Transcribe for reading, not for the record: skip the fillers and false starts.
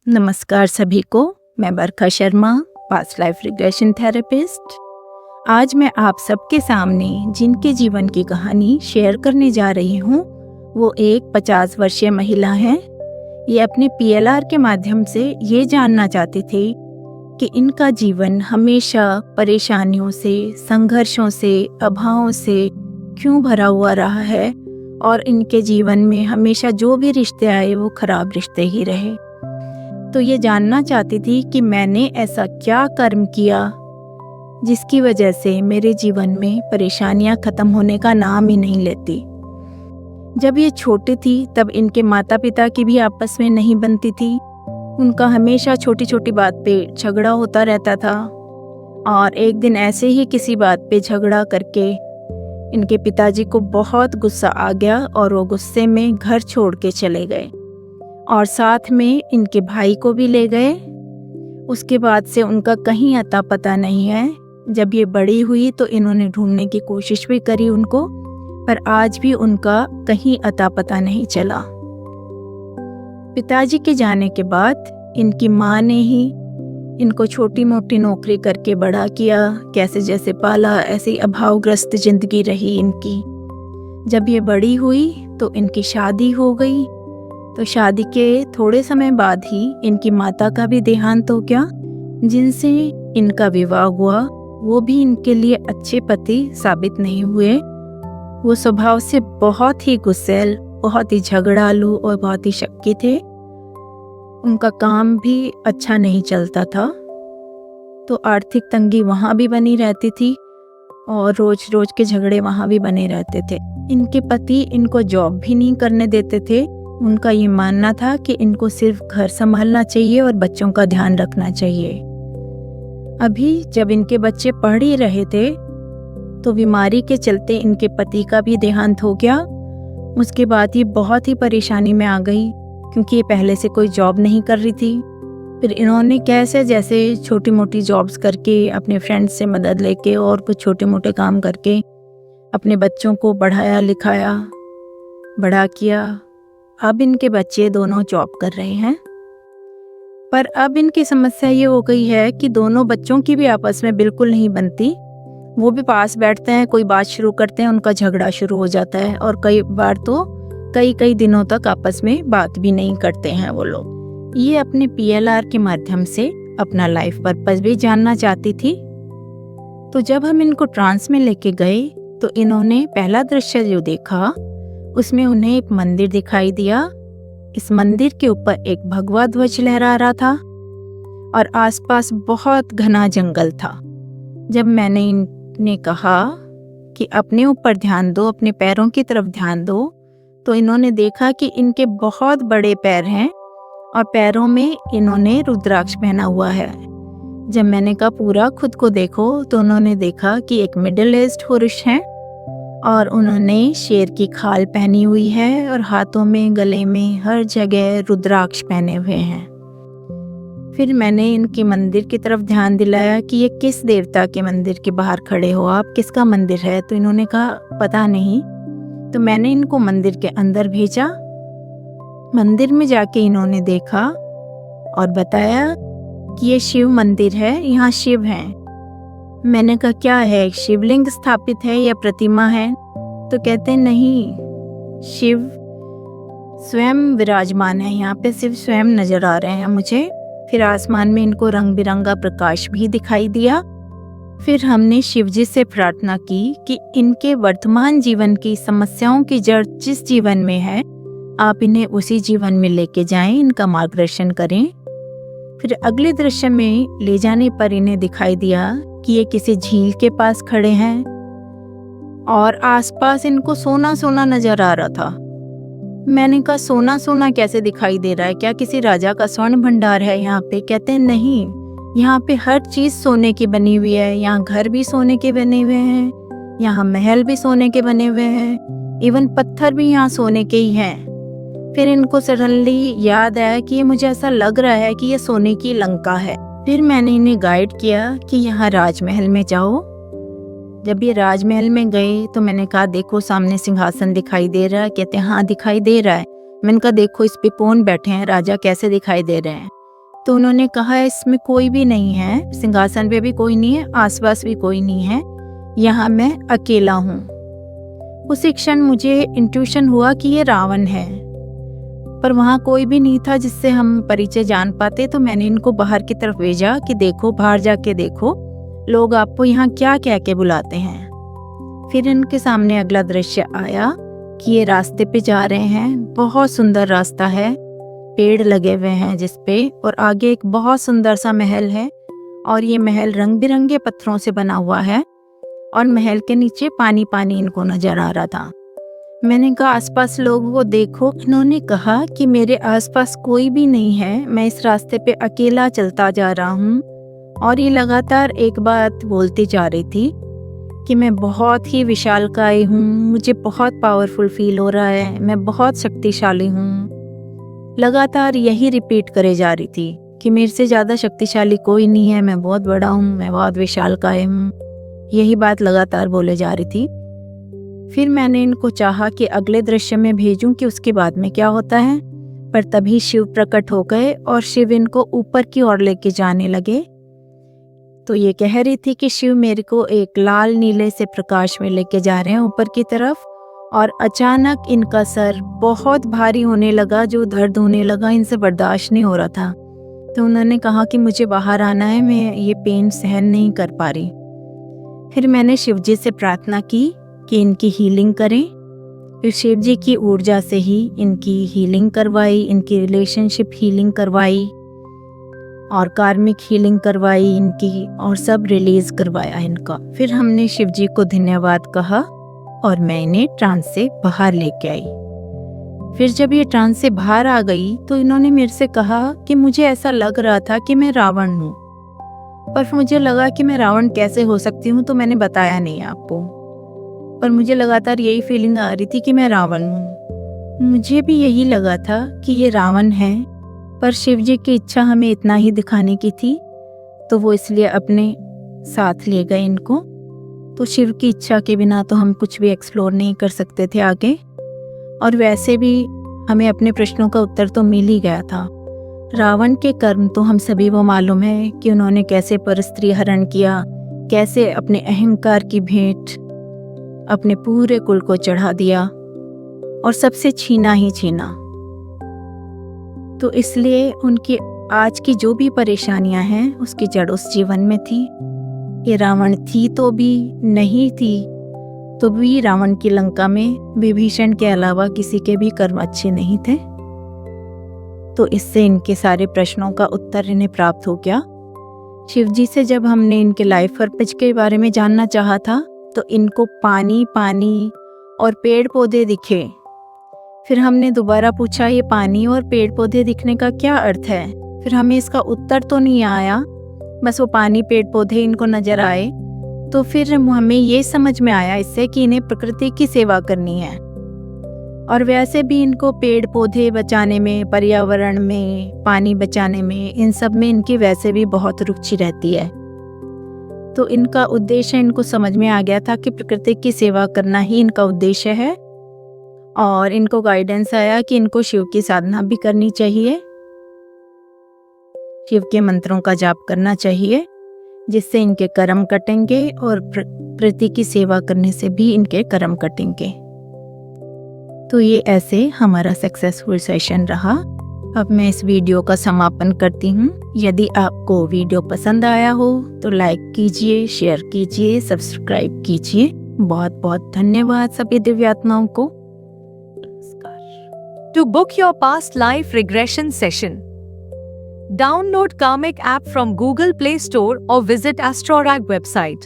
नमस्कार सभी को। मैं Barkha Sharma, past life regression therapist. आज मैं आप सबके सामने जिनके जीवन की कहानी शेयर करने जा रही हूँ वो एक 50 वर्षीय महिला हैं। ये अपने PLR के माध्यम से ये जानना चाहते थे कि इनका जीवन हमेशा परेशानियों से, संघर्षों से, अभावों से क्यों भरा हुआ रहा है और इनके जीवन में हमेशा जो भी रिश्ते आए वो खराब रिश्ते ही रहे। तो ये जानना चाहती थी कि मैंने ऐसा क्या कर्म किया जिसकी वजह से मेरे जीवन में परेशानियां खत्म होने का नाम ही नहीं लेती। जब ये छोटी थी तब इनके माता पिता की भी आपस में नहीं बनती थी। उनका हमेशा छोटी छोटी बात पे झगड़ा होता रहता था और एक दिन ऐसे ही किसी बात पे झगड़ा करके इनके पिताजी को बहुत गुस्सा आ गया और वो गुस्से में घर छोड़ के चले गए और साथ में इनके भाई को भी ले गए। उसके बाद से उनका कहीं अता पता नहीं है। जब ये बड़ी हुई तो इन्होंने ढूंढने की कोशिश भी करी उनको, पर आज भी उनका कहीं अता पता नहीं चला। पिताजी के जाने के बाद इनकी माँ ने ही इनको छोटी मोटी नौकरी करके बड़ा किया। कैसे जैसे पाला, ऐसी अभावग्रस्त जिंदगी रही इनकी। जब ये बड़ी हुई तो इनकी शादी हो गई। तो शादी के थोड़े समय बाद ही इनकी माता का भी देहांत हो गया। जिनसे इनका विवाह हुआ वो भी इनके लिए अच्छे पति साबित नहीं हुए। वो स्वभाव से बहुत ही गुस्सैल, बहुत ही झगड़ालू और बहुत ही शक्की थे। उनका काम भी अच्छा नहीं चलता था, तो आर्थिक तंगी वहाँ भी बनी रहती थी और रोज रोज के झगड़े वहाँ भी बने रहते थे। इनके पति इनको जॉब भी नहीं करने देते थे। उनका ये मानना था कि इनको सिर्फ घर संभालना चाहिए और बच्चों का ध्यान रखना चाहिए। अभी जब इनके बच्चे पढ़ ही रहे थे तो बीमारी के चलते इनके पति का भी देहांत हो गया। उसके बाद ये बहुत ही परेशानी में आ गई क्योंकि ये पहले से कोई जॉब नहीं कर रही थी। फिर इन्होंने कैसे जैसे छोटी मोटी जॉब्स करके, अपने फ्रेंड्स से मदद लेके और कुछ छोटे मोटे काम करके अपने बच्चों को पढ़ाया लिखाया, बड़ा किया। अब इनके बच्चे दोनों जॉब कर रहे हैं, पर अब इनकी समस्या ये हो गई है कि दोनों बच्चों की भी आपस में बिल्कुल नहीं बनती। वो भी पास बैठते हैं, कोई बात शुरू करते हैं, उनका झगड़ा शुरू हो जाता है और कई बार तो कई दिनों तक आपस में बात भी नहीं करते हैं वो लोग। ये अपने PLR के माध्यम से अपना लाइफ पर्पस भी जानना चाहती थी। तो जब हम इनको ट्रांस में लेके गए तो इन्होंने पहला दृश्य जो देखा उसमें उन्हें एक मंदिर दिखाई दिया। इस मंदिर के ऊपर एक भगवा ध्वज लहरा रहा था और आसपास बहुत घना जंगल था। जब मैंने इन्हें कहा कि अपने ऊपर ध्यान दो, अपने पैरों की तरफ ध्यान दो, तो इन्होंने देखा कि इनके बहुत बड़े पैर हैं और पैरों में इन्होंने रुद्राक्ष पहना हुआ है। जब मैंने कहा पूरा खुद को देखो तो उन्होंने देखा कि एक मिडिल एज्ड पुरुष हैं और उन्होंने शेर की खाल पहनी हुई है और हाथों में, गले में, हर जगह रुद्राक्ष पहने हुए हैं। फिर मैंने इनके मंदिर की तरफ ध्यान दिलाया कि ये किस देवता के मंदिर के बाहर खड़े हो आप, किसका मंदिर है? तो इन्होंने कहा पता नहीं। तो मैंने इनको मंदिर के अंदर भेजा। मंदिर में जाके इन्होंने देखा और बताया कि ये शिव मंदिर है, यहाँ शिव हैं। मैंने कहा क्या है, शिवलिंग स्थापित है या प्रतिमा है? तो कहते नहीं, शिव स्वयं विराजमान है यहाँ पे, शिव स्वयं नजर आ रहे हैं मुझे। फिर आसमान में इनको रंग बिरंगा प्रकाश भी दिखाई दिया। फिर हमने शिव जी से प्रार्थना की कि इनके वर्तमान जीवन की समस्याओं की जड़ जिस जीवन में है आप इन्हें उसी जीवन में लेके जाएं, इनका मार्गदर्शन करें। फिर अगले दृश्य में ले जाने पर इन्हें दिखाई दिया कि ये किसी झील के पास खड़े हैं और आसपास इनको सोना सोना नजर आ रहा था। मैंने कहा सोना सोना कैसे दिखाई दे रहा है, क्या किसी राजा का स्वर्ण भंडार है यहाँ पे? कहते हैं नहीं, यहाँ पे हर चीज सोने की बनी हुई है। यहाँ घर भी सोने के बने हुए हैं, यहाँ महल भी सोने के बने हुए हैं, इवन पत्थर भी यहाँ सोने के ही हैं। फिर इनको सडनली याद आया कि ये मुझे ऐसा लग रहा है कि ये सोने की लंका है। फिर मैंने इन्हें गाइड किया कि यहाँ राजमहल में जाओ। जब ये राजमहल में गए तो मैंने कहा देखो सामने सिंहासन दिखाई दे रहा है? कहते हैं हाँ दिखाई दे रहा है। मैंने कहा देखो इस पे कौन बैठे हैं, राजा कैसे दिखाई दे रहे हैं? तो उन्होंने कहा इसमें कोई भी नहीं है, सिंहासन पे भी कोई नहीं है, आसपास भी कोई नहीं है, यहाँ मैं अकेला हूँ। उस क्षण मुझे इंट्यूशन हुआ कि ये रावण है, पर वहाँ कोई भी नहीं था जिससे हम परिचय जान पाते। तो मैंने इनको बाहर की तरफ भेजा कि देखो, बाहर जाके देखो लोग आपको यहाँ क्या कह के बुलाते हैं। फिर इनके सामने अगला दृश्य आया कि ये रास्ते पे जा रहे हैं, बहुत सुंदर रास्ता है, पेड़ लगे हुए हैं जिसपे, और आगे एक बहुत सुंदर सा महल है, और ये महल रंग बिरंगे पत्थरों से बना हुआ है, और महल के नीचे पानी पानी इनको नजर आ रहा था। मैंने कहा आसपास लोगों को देखो। इन्होंने कहा कि मेरे आसपास कोई भी नहीं है, मैं इस रास्ते पे अकेला चलता जा रहा हूँ। और ये लगातार एक बात बोलती जा रही थी कि मैं बहुत ही विशालकाय हूँ, मुझे बहुत पावरफुल फील हो रहा है, मैं बहुत शक्तिशाली हूँ। लगातार यही रिपीट करे जा रही थी कि मेरे से ज़्यादा शक्तिशाली कोई नहीं है, मैं बहुत बड़ा हूँ, मैं बहुत विशालकाय हूँ। यही बात लगातार बोले जा रही थी। फिर मैंने इनको चाहा कि अगले दृश्य में भेजूं कि उसके बाद में क्या होता है, पर तभी शिव प्रकट हो गए और शिव इनको ऊपर की ओर लेके जाने लगे। तो ये कह रही थी कि शिव मेरे को एक लाल नीले से प्रकाश में लेके जा रहे हैं ऊपर की तरफ, और अचानक इनका सर बहुत भारी होने लगा, जो दर्द होने लगा, इनसे बर्दाश्त नहीं हो रहा था। तो उन्होंने कहा कि मुझे बाहर आना है, मैं ये पेन सहन नहीं कर पा रही। फिर मैंने शिव जी से प्रार्थना की कि इनकी हीलिंग करें। फिर शिव जी की ऊर्जा से ही इनकी हीलिंग करवाई, इनकी रिलेशनशिप हीलिंग करवाई, और कार्मिक हीलिंग करवाई इनकी, और सब रिलीज करवाया इनका। फिर हमने शिव जी को धन्यवाद कहा और मैं इन्हें ट्रांस से बाहर लेके आई। फिर जब ये ट्रांस से बाहर आ गई तो इन्होंने मेरे से कहा कि मुझे ऐसा लग रहा था कि मैं रावण हूँ, पर मुझे लगा कि मैं रावण कैसे हो सकती हूँ, तो मैंने बताया नहीं आपको। पर मुझे लगातार यही फीलिंग आ रही थी कि मैं रावण हूँ। मुझे भी यही लगा था कि ये रावण है, पर शिव जी की इच्छा हमें इतना ही दिखाने की थी, तो वो इसलिए अपने साथ ले गए इनको। तो शिव की इच्छा के बिना तो हम कुछ भी एक्सप्लोर नहीं कर सकते थे आगे, और वैसे भी हमें अपने प्रश्नों का उत्तर तो मिल ही गया था। रावण के कर्म तो हम सभी को मालूम है कि उन्होंने कैसे परस्त्री हरण किया, कैसे अपने अहंकार की भेंट अपने पूरे कुल को चढ़ा दिया और सबसे छीना ही छीना। तो इसलिए उनकी आज की जो भी परेशानियां हैं उसकी जड़ उस जीवन में थी। ये रावण थी तो भी, नहीं थी तो भी, रावण की लंका में विभीषण के अलावा किसी के भी कर्म अच्छे नहीं थे। तो इससे इनके सारे प्रश्नों का उत्तर इन्हें प्राप्त हो गया। शिव जी से जब हमने इनके लाइफ पर्पज के बारे में जानना चाहा था तो इनको पानी पानी और पेड़ पौधे दिखे। फिर हमने दोबारा पूछा ये पानी और पेड़ पौधे दिखने का क्या अर्थ है। फिर हमें इसका उत्तर तो नहीं आया, बस वो पानी पेड़ पौधे इनको नजर आए। तो फिर हमें ये समझ में आया इससे कि इन्हें प्रकृति की सेवा करनी है, और वैसे भी इनको पेड़ पौधे बचाने में, पर्यावरण में, पानी बचाने में, इन सब में इनकी वैसे भी बहुत रुचि रहती है। तो इनका उद्देश्य इनको समझ में आ गया था कि प्रकृति की सेवा करना ही इनका उद्देश्य है, और इनको गाइडेंस आया कि इनको शिव की साधना भी करनी चाहिए, शिव के मंत्रों का जाप करना चाहिए, जिससे इनके कर्म कटेंगे और प्रकृति की सेवा करने से भी इनके कर्म कटेंगे। तो ये ऐसे हमारा सक्सेसफुल सेशन रहा। अब मैं इस वीडियो का समापन करती हूँ। यदि आपको वीडियो पसंद आया हो तो लाइक कीजिए, शेयर कीजिए, सब्सक्राइब कीजिए। बहुत बहुत धन्यवाद सभी दिव्यात्माओं को। To book your past life regression session, download Karmic app from Google Play Store or visit Astrorag website.